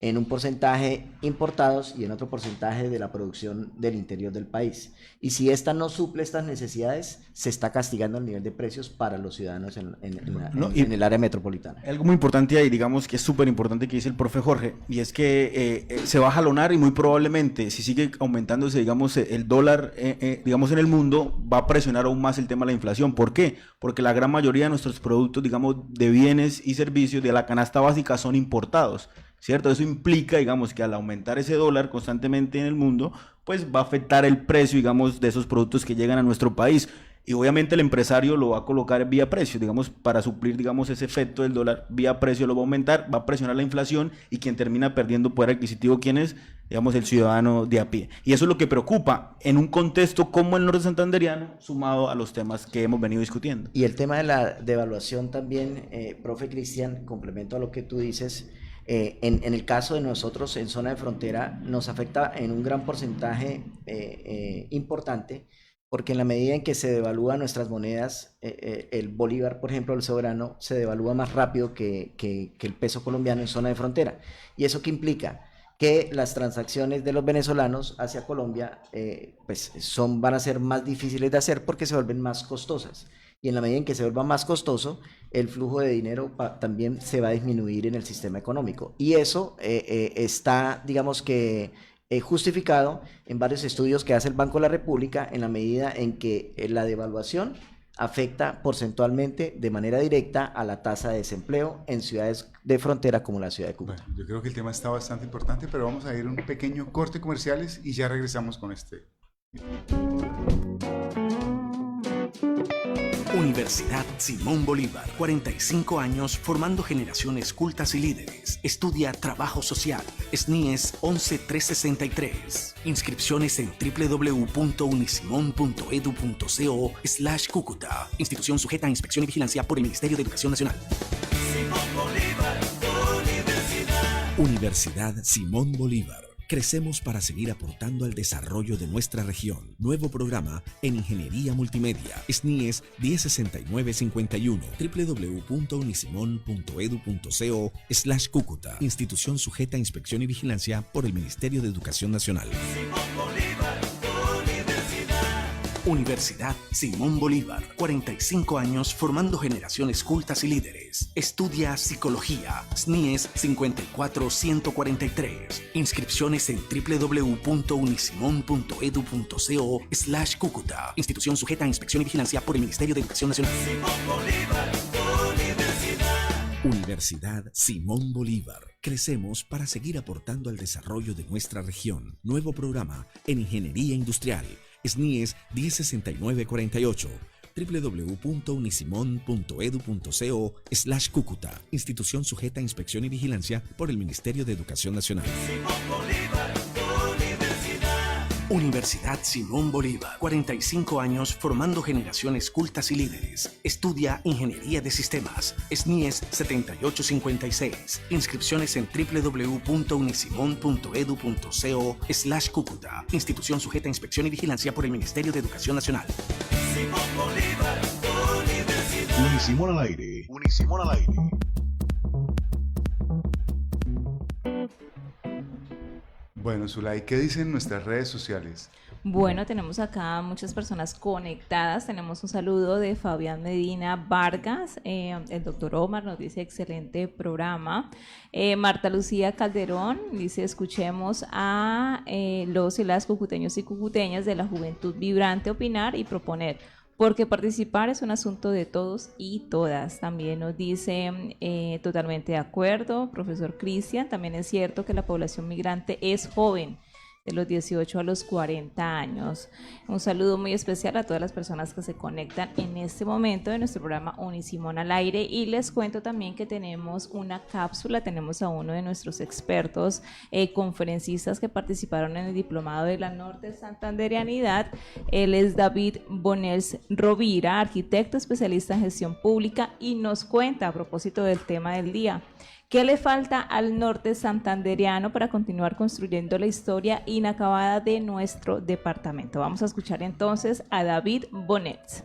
D: en un porcentaje importados y en otro porcentaje de la producción del interior del país. Y si esta no suple estas necesidades, se está castigando el nivel de precios para los ciudadanos en el área metropolitana.
E: Algo muy importante ahí, digamos que es súper importante, que dice el profe Jorge, y es que se va a jalonar, y muy probablemente, si sigue aumentándose, digamos, el dólar, digamos, en el mundo, va a presionar aún más el tema de la inflación. ¿Por qué? Porque la gran mayoría de nuestros productos, digamos, de bienes y servicios de la canasta básica son importados, ¿cierto? Eso implica, digamos, que al aumentar ese dólar constantemente en el mundo, pues va a afectar el precio, digamos, de esos productos que llegan a nuestro país. Y obviamente el empresario lo va a colocar vía precio, digamos, para suplir, digamos, ese efecto del dólar, vía precio lo va a aumentar, va a presionar la inflación, y quien termina perdiendo poder adquisitivo, ¿quién es? Digamos, el ciudadano de a pie. Y eso es lo que preocupa en un contexto como el norte santanderiano, sumado a los temas que hemos venido discutiendo.
D: Y el tema de la devaluación también, profe Cristian, complemento a lo que tú dices. En el caso de nosotros en zona de frontera nos afecta en un gran porcentaje importante, porque en la medida en que se devalúan nuestras monedas, el bolívar, por ejemplo, el soberano, se devalúa más rápido que el peso colombiano en zona de frontera. ¿Y eso qué implica? Que las transacciones de los venezolanos hacia Colombia pues van a ser más difíciles de hacer, porque se vuelven más costosas. Y en la medida en que se vuelva más costoso, el flujo de dinero también se va a disminuir en el sistema económico. Y eso está, digamos que, justificado en varios estudios que hace el Banco de la República, en la medida en que la devaluación afecta porcentualmente de manera directa a la tasa de desempleo en ciudades de frontera como la ciudad de Cúcuta.
B: Bueno, yo creo que el tema está bastante importante, pero vamos a ir a un pequeño corte comerciales y ya regresamos con este.
H: Universidad Simón Bolívar, 45 años formando generaciones cultas y líderes. Estudia Trabajo Social. SNIES 11363. Inscripciones en www.unisimon.edu.co/Cúcuta. Institución sujeta a inspección y vigilancia por el Ministerio de Educación Nacional. Simón Bolívar, Universidad Simón Bolívar. Crecemos para seguir aportando al desarrollo de nuestra región. Nuevo programa en Ingeniería Multimedia. SNIES 106951. www.unisimon.edu.co/Cúcuta. Institución sujeta a inspección y vigilancia por el Ministerio de Educación Nacional. Simón Bolívar, Universidad Simón Bolívar, 45 años formando generaciones cultas y líderes. Estudia Psicología, SNIES 54143. Inscripciones en www.unisimon.edu.co/Cúcuta. Institución sujeta a inspección y vigilancia por el Ministerio de Educación Nacional.
I: Simón Bolívar, universidad.
H: Universidad Simón Bolívar. Crecemos para seguir aportando al desarrollo de nuestra región. Nuevo programa en Ingeniería Industrial. SNIES 106948. www.unisimon.edu.co/Cúcuta. Institución sujeta a inspección y vigilancia por el Ministerio de Educación Nacional.
I: Simón Bolívar, universidad.
H: Universidad Simón Bolívar, 45 años formando generaciones cultas y líderes. Estudia Ingeniería de Sistemas. SNIES 7856. Inscripciones en www.unisimon.edu.co/Cúcuta. Institución sujeta a inspección y vigilancia por el Ministerio de Educación Nacional.
I: Simón Bolívar, universidad.
A: Unisimón al aire. Unisimón al aire.
B: Bueno, Zulay, ¿qué dicen nuestras redes sociales?
C: Bueno, tenemos acá muchas personas conectadas. Tenemos un saludo de Fabián Medina Vargas. El doctor Omar nos dice excelente programa. Marta Lucía Calderón dice escuchemos a los y las cucuteños y cucuteñas de la juventud vibrante opinar y proponer, porque participar es un asunto de todos y todas. También nos dice totalmente de acuerdo, profesor Cristian. También es cierto que la población migrante es joven, de los 18 a los 40 años. Un saludo muy especial a todas las personas que se conectan en este momento de nuestro programa Unisimón al aire, y les cuento también que tenemos una cápsula, tenemos a uno de nuestros expertos conferencistas que participaron en el diplomado de la Norte Santanderianidad. Él es David Bonels Rovira, arquitecto especialista en gestión pública, y nos cuenta a propósito del tema del día: ¿qué le falta al norte santanderiano para continuar construyendo la historia inacabada de nuestro departamento? Vamos a escuchar entonces a David Bonets.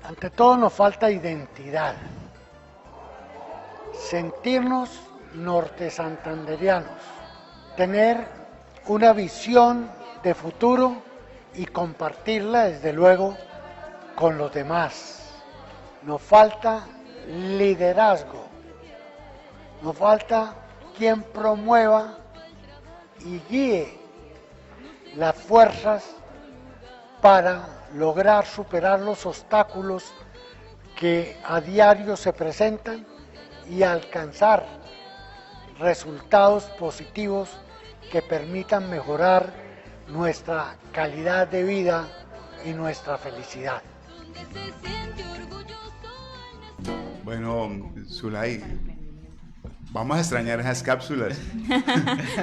J: Ante todo nos falta identidad. Sentirnos norte santanderianos, tener una visión de futuro y compartirla desde luego con los demás. Nos falta liderazgo, nos falta quien promueva y guíe las fuerzas para lograr superar los obstáculos que a diario se presentan y alcanzar resultados positivos que permitan mejorar nuestra calidad de vida y nuestra felicidad.
B: Bueno, Zulay, vamos a extrañar esas cápsulas.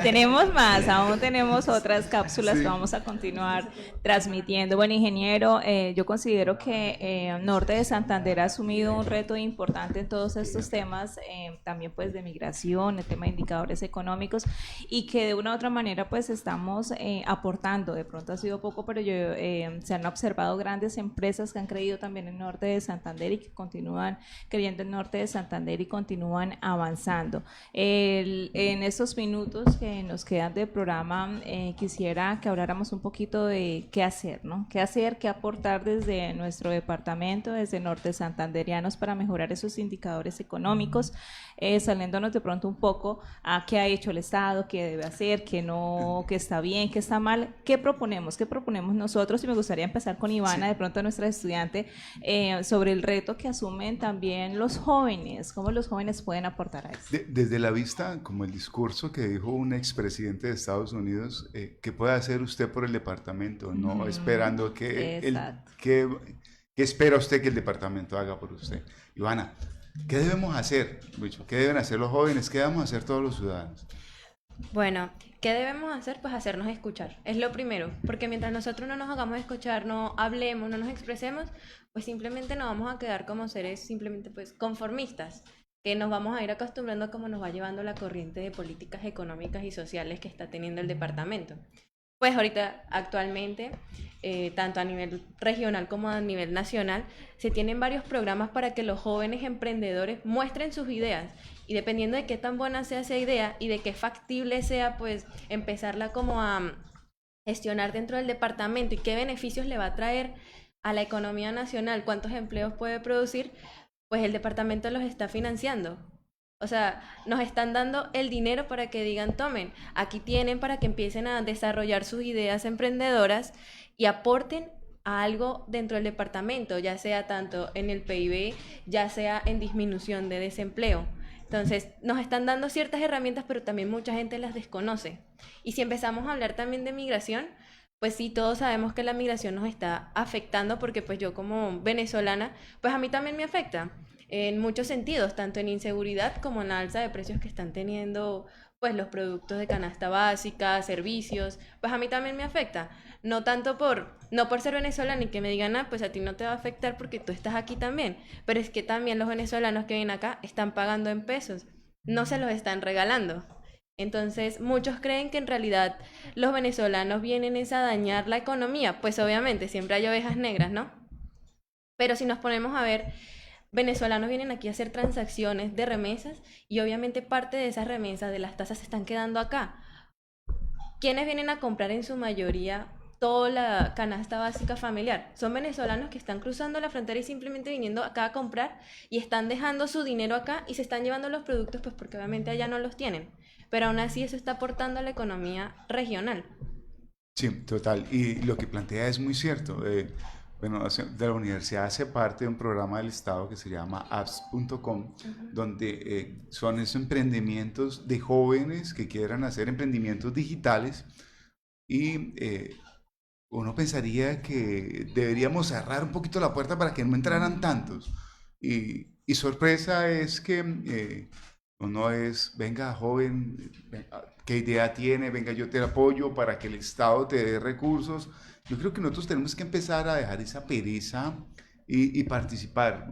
C: Tenemos más, aún tenemos otras cápsulas que vamos a continuar transmitiendo. Bueno, ingeniero, yo considero que Norte de Santander ha asumido un reto importante en todos estos temas, también pues de migración, el tema de indicadores económicos, y que de una u otra manera pues estamos aportando. De pronto ha sido poco, pero se han observado grandes empresas que han creído también en Norte de Santander y que continúan creyendo en Norte de Santander y continúan avanzando. En estos minutos que nos quedan de programa, quisiera que habláramos un poquito de qué hacer, ¿no? Qué hacer, qué aportar desde nuestro departamento, desde Norte Santanderianos, para mejorar esos indicadores económicos, saliéndonos de pronto un poco a qué ha hecho el Estado, qué debe hacer, qué no, qué está bien, qué está mal, qué proponemos nosotros. Y me gustaría empezar con Ivana, de pronto nuestra estudiante, sobre el reto que asumen también los jóvenes, cómo los jóvenes pueden aportar a eso.
B: Desde la vista, como el discurso que dijo un expresidente de Estados Unidos, ¿qué puede hacer usted por el departamento? No esperando ¿qué espera usted que el departamento haga por usted? Ivana, ¿qué debemos hacer, Lucho? ¿Qué deben hacer los jóvenes? ¿Qué debemos hacer todos los ciudadanos?
F: Bueno, ¿qué debemos hacer? Pues hacernos escuchar, es lo primero, porque mientras nosotros no nos hagamos escuchar, no hablemos, no nos expresemos, pues simplemente nos vamos a quedar como seres simplemente pues conformistas, que nos vamos a ir acostumbrando a cómo nos va llevando la corriente de políticas económicas y sociales que está teniendo el departamento. Pues ahorita, actualmente, tanto a nivel regional como a nivel nacional, se tienen varios programas para que los jóvenes emprendedores muestren sus ideas. Y dependiendo de qué tan buena sea esa idea y de qué factible sea, pues empezarla como a gestionar dentro del departamento y qué beneficios le va a traer a la economía nacional, cuántos empleos puede producir, pues el departamento los está financiando. O sea, nos están dando el dinero para que digan, tomen, aquí tienen para que empiecen a desarrollar sus ideas emprendedoras y aporten a algo dentro del departamento, ya sea tanto en el PIB, ya sea en disminución de desempleo. Entonces, nos están dando ciertas herramientas, pero también mucha gente las desconoce. Y si empezamos a hablar también de migración, pues sí, todos sabemos que la migración nos está afectando, porque pues yo como venezolana, pues a mí también me afecta en muchos sentidos, tanto en inseguridad como en la alza de precios que están teniendo pues los productos de canasta básica, servicios, pues a mí también me afecta. No tanto no por ser venezolana y que me digan, ah, pues a ti no te va a afectar porque tú estás aquí también, pero es que también los venezolanos que vienen acá están pagando en pesos, no se los están regalando. Entonces, muchos creen que en realidad los venezolanos vienen es a dañar la economía, pues obviamente siempre hay ovejas negras, ¿no? Pero si nos ponemos a ver, venezolanos vienen aquí a hacer transacciones de remesas y obviamente parte de esas remesas, de las tasas, se están quedando acá. ¿Quiénes vienen a comprar en su mayoría toda la canasta básica familiar? Son venezolanos que están cruzando la frontera y simplemente viniendo acá a comprar y están dejando su dinero acá y se están llevando los productos pues porque obviamente allá no los tienen. Pero aún así eso está aportando a la economía regional.
B: Sí, total. Y lo que plantea es muy cierto. Bueno, de la universidad hace parte de un programa del Estado que se llama apps.com, donde son esos emprendimientos de jóvenes que quieran hacer emprendimientos digitales y uno pensaría que deberíamos cerrar un poquito la puerta para que no entraran tantos. Y sorpresa es que uno es, venga joven, ¿qué idea tiene? Venga, yo te apoyo para que el Estado te dé recursos. Yo creo que nosotros tenemos que empezar a dejar esa pereza y participar,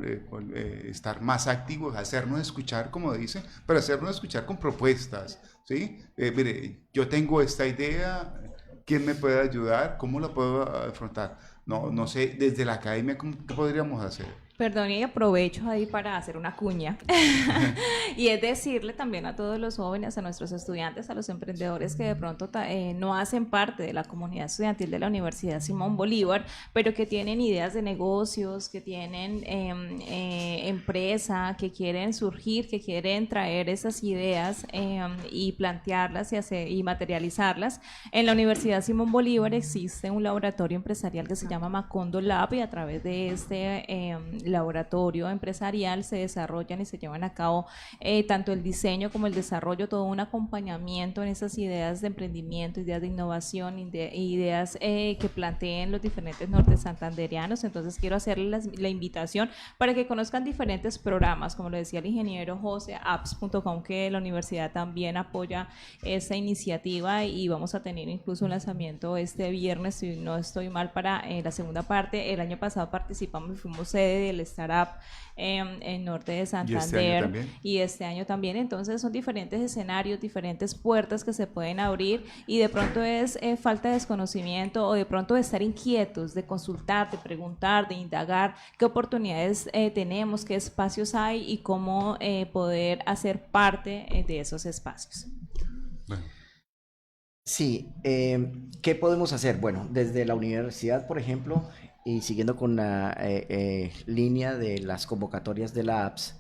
B: estar más activos, hacernos escuchar, como dice, pero hacernos escuchar con propuestas, ¿sí? Mire, yo tengo esta idea, ¿quién me puede ayudar? ¿Cómo la puedo afrontar? No sé, desde la academia, ¿qué podríamos hacer?
C: Perdón, y aprovecho ahí para hacer una cuña y es decirle también a todos los jóvenes, a nuestros estudiantes, a los emprendedores que de pronto no hacen parte de la comunidad estudiantil de la Universidad Simón Bolívar, pero que tienen ideas de negocios, que tienen empresa, que quieren surgir, que quieren traer esas ideas y plantearlas y materializarlas. En la Universidad Simón Bolívar existe un laboratorio empresarial que se llama Macondo Lab y a través de este laboratorio empresarial se desarrollan y se llevan a cabo tanto el diseño como el desarrollo, todo un acompañamiento en esas ideas de emprendimiento, ideas de innovación, ideas que planteen los diferentes norte santanderianos. Entonces quiero hacerles la invitación para que conozcan diferentes programas, como lo decía el ingeniero José, apps.com, que la universidad también apoya esta iniciativa y vamos a tener incluso un lanzamiento este viernes, si no estoy mal, para la segunda parte. El año pasado participamos y fuimos sede del Startup en Norte de Santander y este año también. Entonces son diferentes escenarios, diferentes puertas que se pueden abrir y de pronto es falta de desconocimiento o de pronto de estar inquietos, de consultar, de preguntar, de indagar qué oportunidades tenemos, qué espacios hay y cómo poder hacer parte de esos espacios.
B: Bueno.
D: Sí, ¿qué podemos hacer? Bueno, desde la universidad, por ejemplo, y siguiendo con la línea de las convocatorias de la APPS,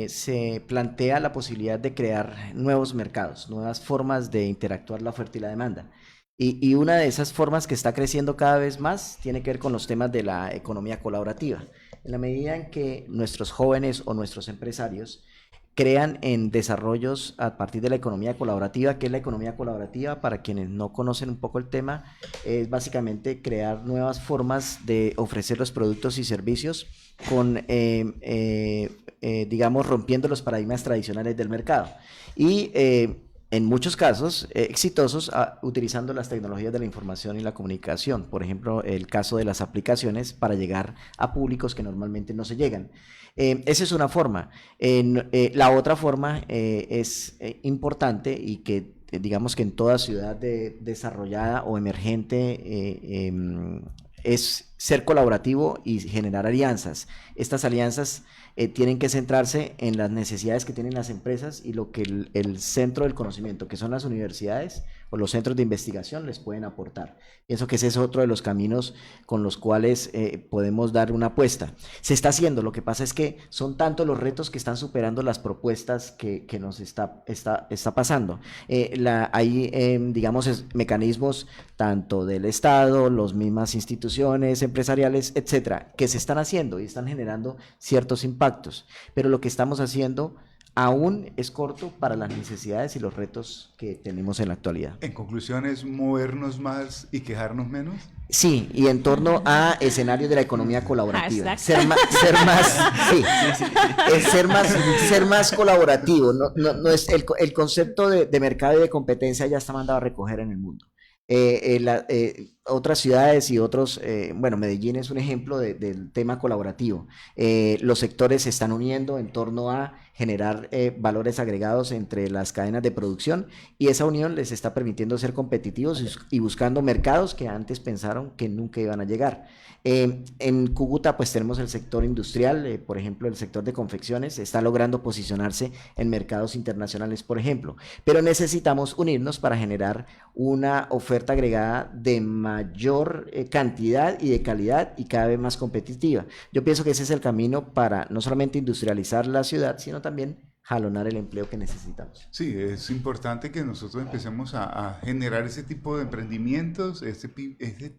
D: se plantea la posibilidad de crear nuevos mercados, nuevas formas de interactuar la oferta y la demanda. Y una de esas formas que está creciendo cada vez más tiene que ver con los temas de la economía colaborativa. En la medida en que nuestros jóvenes o nuestros empresarios crean en desarrollos a partir de la economía colaborativa. ¿Qué es la economía colaborativa? Para quienes no conocen un poco el tema, es básicamente crear nuevas formas de ofrecer los productos y servicios con, digamos, rompiendo los paradigmas tradicionales del mercado. Y en muchos casos exitosos utilizando las tecnologías de la información y la comunicación. Por ejemplo, el caso de las aplicaciones para llegar a públicos que normalmente no se llegan. Esa es una forma. La otra forma es importante y que digamos que en toda ciudad desarrollada o emergente, es ser colaborativo y generar alianzas. Estas alianzas tienen que centrarse en las necesidades que tienen las empresas y lo que el centro del conocimiento, que son las universidades o los centros de investigación, les pueden aportar. Pienso que ese es otro de los caminos con los cuales podemos dar una apuesta. Se está haciendo, lo que pasa es que son tantos los retos que están superando las propuestas que nos está pasando. Hay, digamos, mecanismos tanto del Estado, las mismas instituciones empresariales, etcétera, que se están haciendo y están generando ciertos impactos, pero lo que estamos haciendo aún es corto para las necesidades y los retos que tenemos en la actualidad.
B: En conclusión, ¿es movernos más y quejarnos menos?
D: Sí, y en torno a escenarios de la economía colaborativa. Ser más colaborativo. No es el concepto de mercado y de competencia ya está mandado a recoger en el mundo. Otras ciudades y otros, bueno, Medellín es un ejemplo del tema colaborativo. Los sectores se están uniendo en torno a generar valores agregados entre las cadenas de producción, y esa unión les está permitiendo ser competitivos y buscando mercados que antes pensaron que nunca iban a llegar. En Cúcuta pues tenemos el sector industrial, por ejemplo el sector de confecciones está logrando posicionarse en mercados internacionales, por ejemplo, pero necesitamos unirnos para generar una oferta agregada de mayor cantidad y de calidad y cada vez más competitiva. Yo pienso que ese es el camino para no solamente industrializar la ciudad, sino también jalonar el empleo que necesitamos.
B: Sí, es importante que nosotros empecemos a generar ese tipo de emprendimientos, ese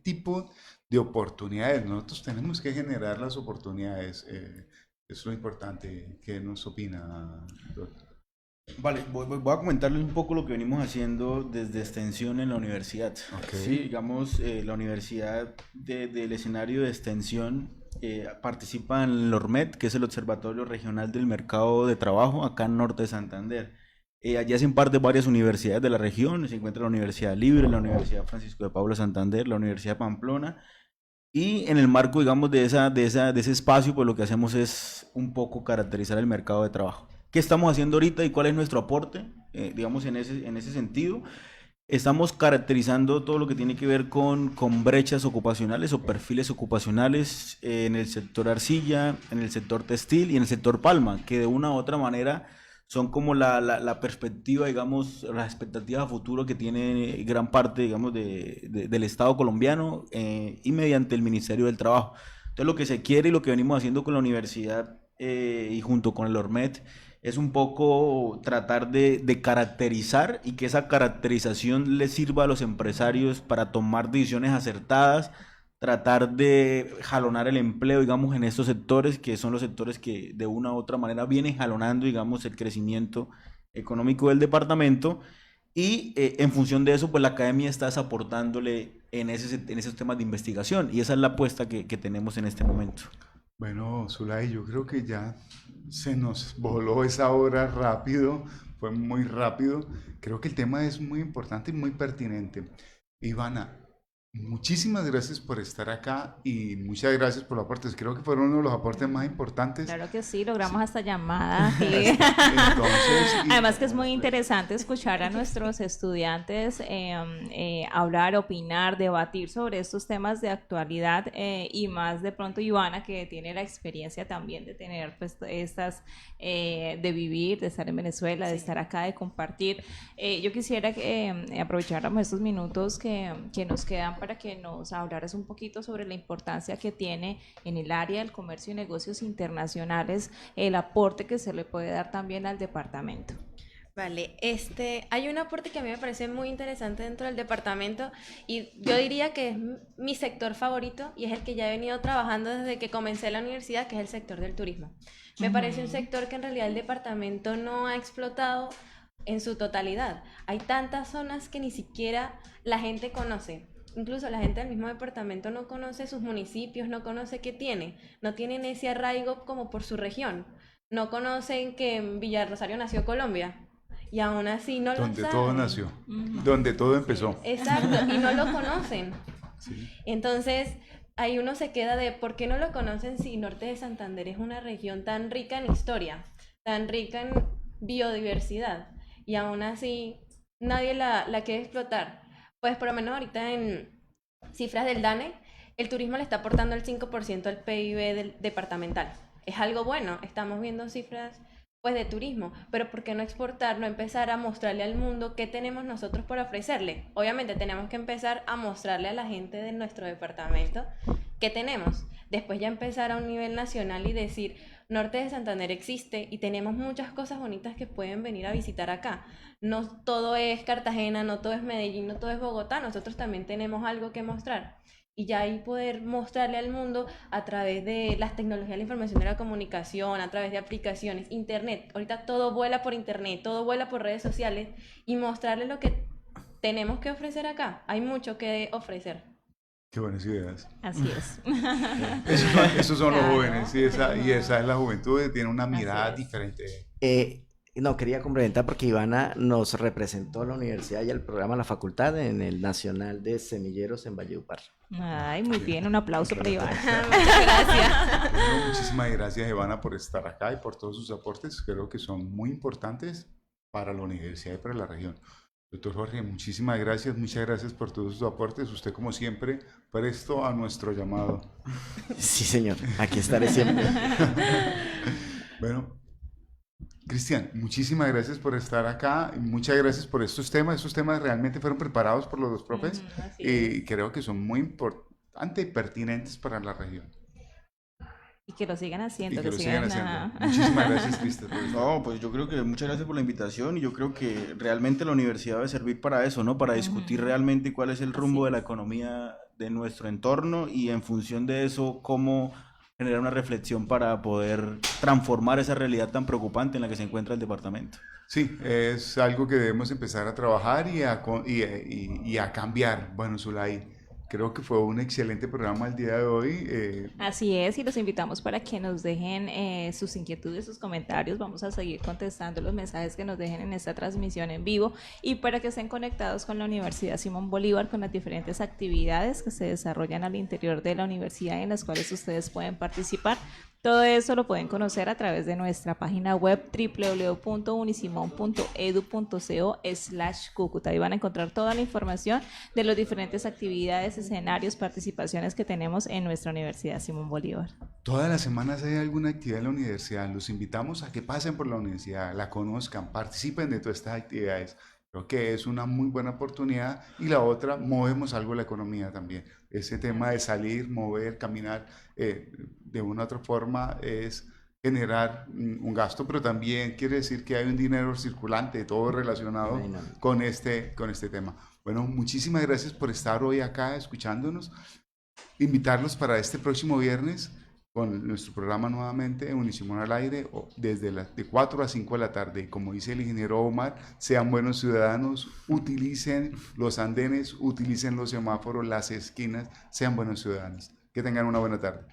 B: tipo de oportunidades. Nosotros tenemos que generar las oportunidades. Es lo importante. ¿Qué nos opina, doctor?
E: Vale, voy a comentarles un poco lo que venimos haciendo desde extensión en la universidad.
B: Okay.
E: Sí, digamos, la universidad del escenario de extensión participa en el ORMED, que es el Observatorio Regional del Mercado de Trabajo, acá en Norte de Santander. Allí hacen parte varias universidades de la región, se encuentra la Universidad Libre, la Universidad Francisco de Paula Santander, la Universidad de Pamplona, y en el marco, digamos, de ese espacio, pues lo que hacemos es un poco caracterizar el mercado de trabajo. ¿Qué estamos haciendo ahorita y cuál es nuestro aporte? Digamos, en ese sentido, estamos caracterizando todo lo que tiene que ver con brechas ocupacionales o perfiles ocupacionales en el sector arcilla, en el sector textil y en el sector palma, que de una u otra manera son como la perspectiva, digamos, las expectativas a futuro que tiene gran parte, digamos, del Estado colombiano y mediante el Ministerio del Trabajo. Entonces, lo que se quiere y lo que venimos haciendo con la universidad y junto con el ORMED es un poco tratar de caracterizar y que esa caracterización le sirva a los empresarios para tomar decisiones acertadas, tratar de jalonar el empleo, digamos, en estos sectores, que son los sectores que de una u otra manera vienen jalonando, digamos, el crecimiento económico del departamento, y en función de eso, pues la academia está aportándole en esos temas de investigación, y esa es la apuesta que tenemos en este momento.
B: Bueno, Zulay, yo creo que ya se nos voló esa hora rápido, fue muy rápido. Creo que el tema es muy importante y muy pertinente. Ivana, muchísimas gracias por estar acá y muchas gracias por los aportes. Creo que fueron uno de los aportes más importantes.
C: Claro que sí, logramos hasta llamada. Además que es muy interesante escuchar a nuestros estudiantes hablar, opinar, debatir sobre estos temas de actualidad y más de pronto Ivana, que tiene la experiencia también de tener pues estas, de vivir, de estar en Venezuela, de estar acá, de compartir. Yo quisiera que aprovecháramos estos minutos que nos quedan para que nos hablaras un poquito sobre la importancia que tiene en el área del comercio y negocios internacionales el aporte que se le puede dar también al departamento.
F: Vale, hay un aporte que a mí me parece muy interesante dentro del departamento y yo diría que es mi sector favorito y es el que ya he venido trabajando desde que comencé la universidad, que es el sector del turismo. Me parece un sector que en realidad el departamento no ha explotado en su totalidad. Hay tantas zonas que ni siquiera la gente conoce. Incluso la gente del mismo departamento no conoce sus municipios, no conoce qué tiene, no tienen ese arraigo como por su región, no conocen que en Villarrosario nació Colombia y aún así no lo saben.
B: Donde todo nació, donde todo empezó.
F: Exacto, y no lo conocen.
B: Sí.
F: Entonces, ahí uno se queda de ¿por qué no lo conocen si Norte de Santander es una región tan rica en historia, tan rica en biodiversidad? Y aún así nadie la quiere explotar. Pues por lo menos ahorita en cifras del DANE, el turismo le está aportando el 5% al PIB del departamental. Es algo bueno, estamos viendo cifras pues de turismo, pero ¿por qué no exportar, no empezar a mostrarle al mundo qué tenemos nosotros por ofrecerle? Obviamente tenemos que empezar a mostrarle a la gente de nuestro departamento qué tenemos. Después ya empezar a un nivel nacional y decir, Norte de Santander existe y tenemos muchas cosas bonitas que pueden venir a visitar acá. No todo es Cartagena, no todo es Medellín, no todo es Bogotá, nosotros también tenemos algo que mostrar. Y ya ahí poder mostrarle al mundo a través de las tecnologías de la información y de la comunicación, a través de aplicaciones, internet. Ahorita todo vuela por internet, todo vuela por redes sociales y mostrarle lo que tenemos que ofrecer acá. Hay mucho que ofrecer.
B: Qué buenas ideas.
C: Así es.
B: Esos son los
C: Claro.
B: jóvenes y esa es la juventud, tiene una mirada
C: Así es.
B: diferente.
D: No, quería complementar porque Ivana nos representó a la universidad y al programa La Facultad en el Nacional de Semilleros en Valledupar.
C: Ay, muy bien, un aplauso para Iván.
F: Muchas gracias.
B: Bueno, muchísimas gracias, Ivana, por estar acá y por todos sus aportes. Creo que son muy importantes para la universidad y para la región. Doctor Jorge, muchísimas gracias, muchas gracias por todos sus aportes. Usted, como siempre, presto a nuestro llamado.
D: Sí, señor, aquí estaré siempre.
B: Bueno, Cristian, muchísimas gracias por estar acá y muchas gracias por estos temas. Estos temas realmente fueron preparados por los dos profes
C: Así
B: y creo que son muy importantes y pertinentes para la región.
C: Y que lo sigan
B: Y
C: haciendo,
B: que lo sigan haciendo.
C: ajá.
B: Muchísimas gracias, Cristian. por estar.
E: No, pues yo creo que muchas gracias por la invitación y yo creo que realmente la universidad debe servir para eso, ¿no? Para discutir realmente cuál es el rumbo de la economía de nuestro entorno y en función de eso, cómo generar una reflexión para poder transformar esa realidad tan preocupante en la que se encuentra el departamento.
B: Sí, es algo que debemos empezar a trabajar y a cambiar. Bueno, Zulay, creo que fue un excelente programa el día de hoy.
C: Así es, y los invitamos para que nos dejen sus inquietudes, sus comentarios. Vamos a seguir contestando los mensajes que nos dejen en esta transmisión en vivo y para que estén conectados con la Universidad Simón Bolívar, con las diferentes actividades que se desarrollan al interior de la universidad en las cuales ustedes pueden participar. Todo eso lo pueden conocer a través de nuestra página web www.unisimon.edu.co/Cúcuta. Ahí van a encontrar toda la información de las diferentes actividades, escenarios, participaciones que tenemos en nuestra Universidad Simón Bolívar.
B: Todas las semanas hay alguna actividad en la universidad. Los invitamos a que pasen por la universidad, la conozcan, participen de todas estas actividades. Creo que es una muy buena oportunidad. Y la otra, movemos algo la economía también. Ese tema de salir, mover, caminar, de una u otra forma es generar un gasto, pero también quiere decir que hay un dinero circulante, todo relacionado con este tema. Bueno, muchísimas gracias por estar hoy acá escuchándonos. Invitarlos para este próximo viernes con nuestro programa nuevamente, Unisimón al aire, desde de 4 a 5 de la tarde. Y como dice el ingeniero Omar, sean buenos ciudadanos, utilicen los andenes, utilicen los semáforos, las esquinas, sean buenos ciudadanos. Que tengan una buena tarde.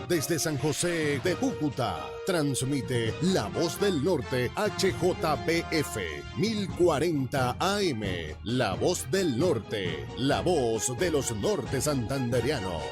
K: Desde San José de Cúcuta, transmite La Voz del Norte HJPF 1040 AM. La Voz del Norte, la voz de los norte santanderianos.